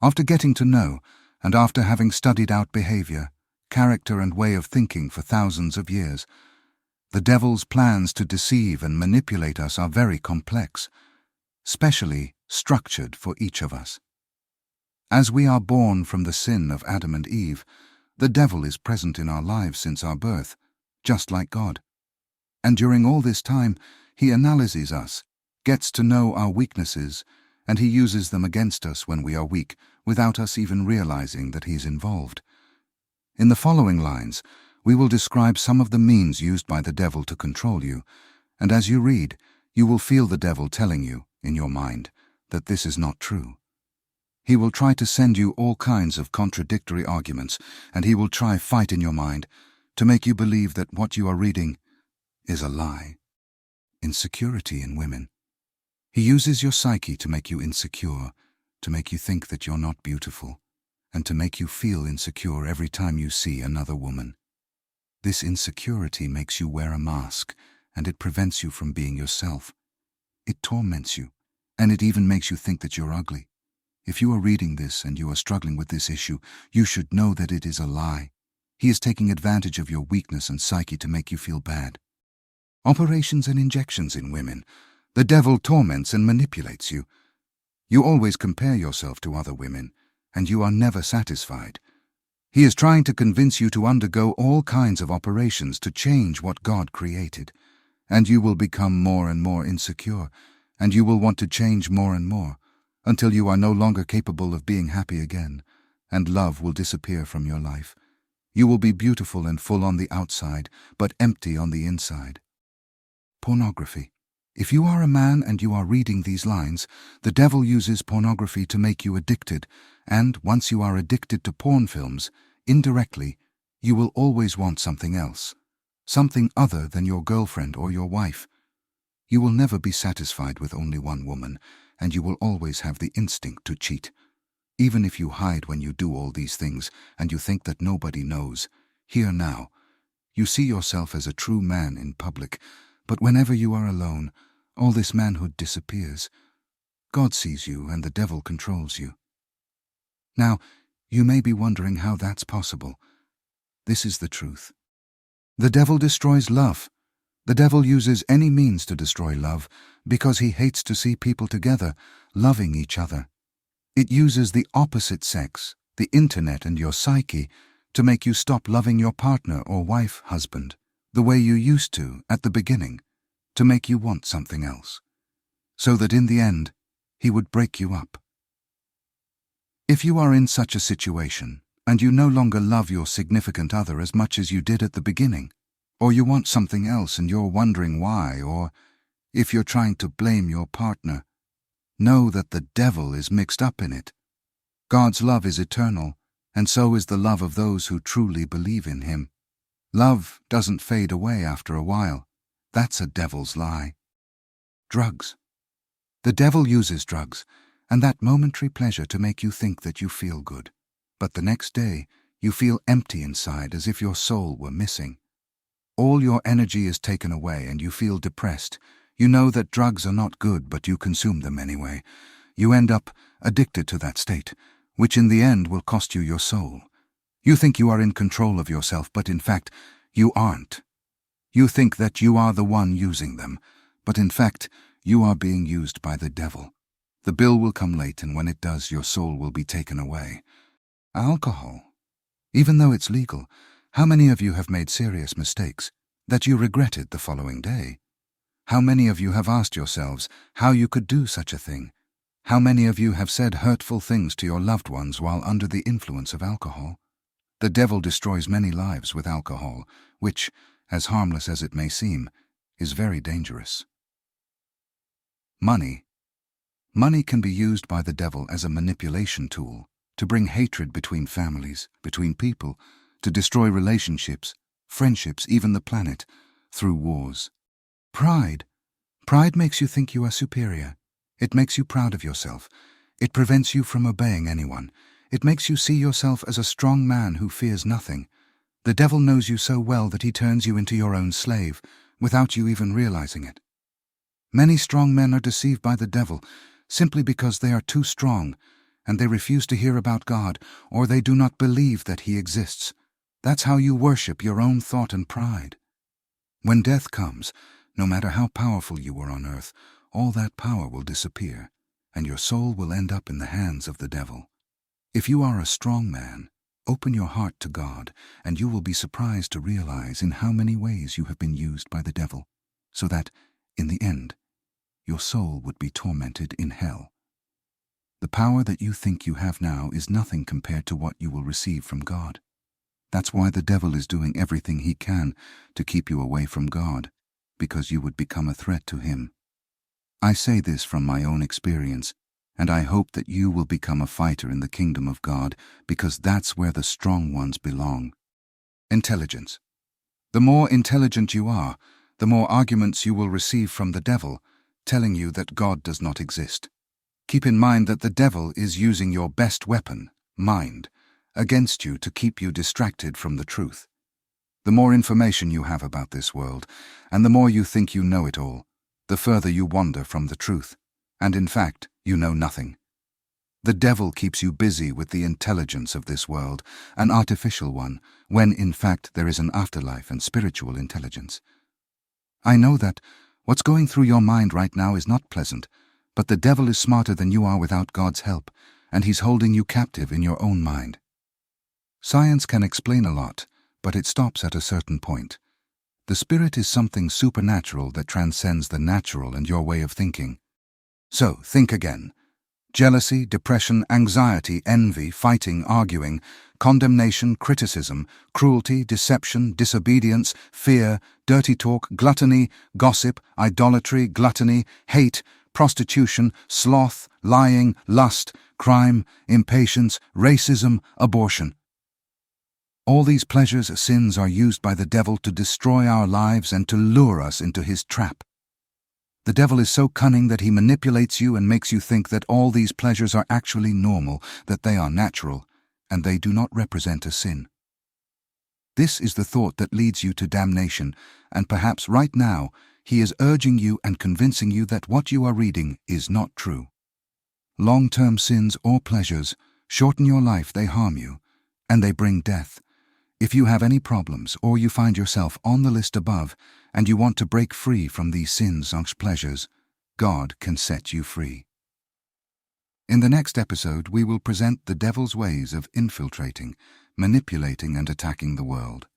After getting to know, and after having studied out behavior, character and way of thinking for thousands of years, the devil's plans to deceive and manipulate us are very complex, specially structured for each of us. As we are born from the sin of Adam and Eve, the devil is present in our lives since our birth, just like God. And during all this time, he analyzes us, gets to know our weaknesses, and he uses them against us when we are weak, without us even realizing that he's involved. In the following lines, we will describe some of the means used by the devil to control you, and as you read, you will feel the devil telling you, in your mind, that this is not true. He will try to send you all kinds of contradictory arguments, and he will try fight in your mind to make you believe that what you are reading is a lie. Insecurity in women. He uses your psyche to make you insecure, to make you think that you're not beautiful, and to make you feel insecure every time you see another woman. This insecurity makes you wear a mask, and it prevents you from being yourself. It torments you, and it even makes you think that you're ugly. If you are reading this and you are struggling with this issue, you should know that it is a lie. He is taking advantage of your weakness and psyche to make you feel bad. Operations and injections in women. The devil torments and manipulates you. You always compare yourself to other women, and you are never satisfied. He is trying to convince you to undergo all kinds of operations to change what God created, and you will become more and more insecure, and you will want to change more and more, until you are no longer capable of being happy again, and love will disappear from your life. You will be beautiful and full on the outside, but empty on the inside. Pornography. If you are a man and you are reading these lines, the devil uses pornography to make you addicted, and once you are addicted to porn films, indirectly, you will always want something else, something other than your girlfriend or your wife. You will never be satisfied with only one woman, and you will always have the instinct to cheat. Even if you hide when you do all these things and you think that nobody knows, here now, you see yourself as a true man in public, but whenever you are alone, all this manhood disappears. God sees you and the devil controls you. Now, you may be wondering how that's possible. This is the truth. The devil destroys love. The devil uses any means to destroy love because he hates to see people together, loving each other. It uses the opposite sex, the internet and your psyche, to make you stop loving your partner or wife, husband, the way you used to at the beginning, to make you want something else, so that in the end, he would break you up. If you are in such a situation, and you no longer love your significant other as much as you did at the beginning, or you want something else and you're wondering why, or if you're trying to blame your partner, know that the devil is mixed up in it. God's love is eternal, and so is the love of those who truly believe in him. Love doesn't fade away after a while. That's a devil's lie. Drugs. The devil uses drugs, and that momentary pleasure to make you think that you feel good. But the next day, you feel empty inside as if your soul were missing. All your energy is taken away and you feel depressed. You know that drugs are not good, but you consume them anyway. You end up addicted to that state, which in the end will cost you your soul. You think you are in control of yourself, but in fact, you aren't. You think that you are the one using them, but in fact, you are being used by the devil. The bill will come late, and when it does, your soul will be taken away. Alcohol. Even though it's legal, how many of you have made serious mistakes that you regretted the following day? How many of you have asked yourselves how you could do such a thing? How many of you have said hurtful things to your loved ones while under the influence of alcohol? The devil destroys many lives with alcohol, which, as harmless as it may seem, is very dangerous. Money. Money can be used by the devil as a manipulation tool to bring hatred between families, between people, to destroy relationships, friendships, even the planet, through wars. Pride. Pride makes you think you are superior. It makes you proud of yourself. It prevents you from obeying anyone. It makes you see yourself as a strong man who fears nothing. The devil knows you so well that he turns you into your own slave, without you even realizing it. Many strong men are deceived by the devil simply because they are too strong, and they refuse to hear about God, or they do not believe that He exists. That's how you worship your own thought and pride. When death comes, no matter how powerful you were on earth, all that power will disappear, and your soul will end up in the hands of the devil. If you are a strong man, open your heart to God, and you will be surprised to realize in how many ways you have been used by the devil, so that, in the end, your soul would be tormented in hell. The power that you think you have now is nothing compared to what you will receive from God. That's why the devil is doing everything he can to keep you away from God, because you would become a threat to him. I say this from my own experience, and I hope that you will become a fighter in the kingdom of God, because that's where the strong ones belong. Intelligence. The more intelligent you are, the more arguments you will receive from the devil, telling you that God does not exist. Keep in mind that the devil is using your best weapon, mind, against you to keep you distracted from the truth. The more information you have about this world, and the more you think you know it all, the further you wander from the truth, and in fact, you know nothing. The devil keeps you busy with the intelligence of this world, an artificial one, when in fact there is an afterlife and spiritual intelligence. I know that what's going through your mind right now is not pleasant, but the devil is smarter than you are without God's help, and he's holding you captive in your own mind. Science can explain a lot, but it stops at a certain point. The spirit is something supernatural that transcends the natural and your way of thinking. So, think again. Jealousy, depression, anxiety, envy, fighting, arguing, condemnation, criticism, cruelty, deception, disobedience, fear, dirty talk, gluttony, gossip, idolatry, gluttony, hate, prostitution, sloth, lying, lust, crime, impatience, racism, abortion. All these pleasures, sins, are used by the devil to destroy our lives and to lure us into his trap. The devil is so cunning that he manipulates you and makes you think that all these pleasures are actually normal, that they are natural, and they do not represent a sin. This is the thought that leads you to damnation, and perhaps right now he is urging you and convincing you that what you are reading is not true. Long-term sins or pleasures shorten your life, they harm you, and they bring death. If you have any problems or you find yourself on the list above and you want to break free from these sins or pleasures, God can set you free. In the next episode, we will present the devil's ways of infiltrating, manipulating and attacking the world.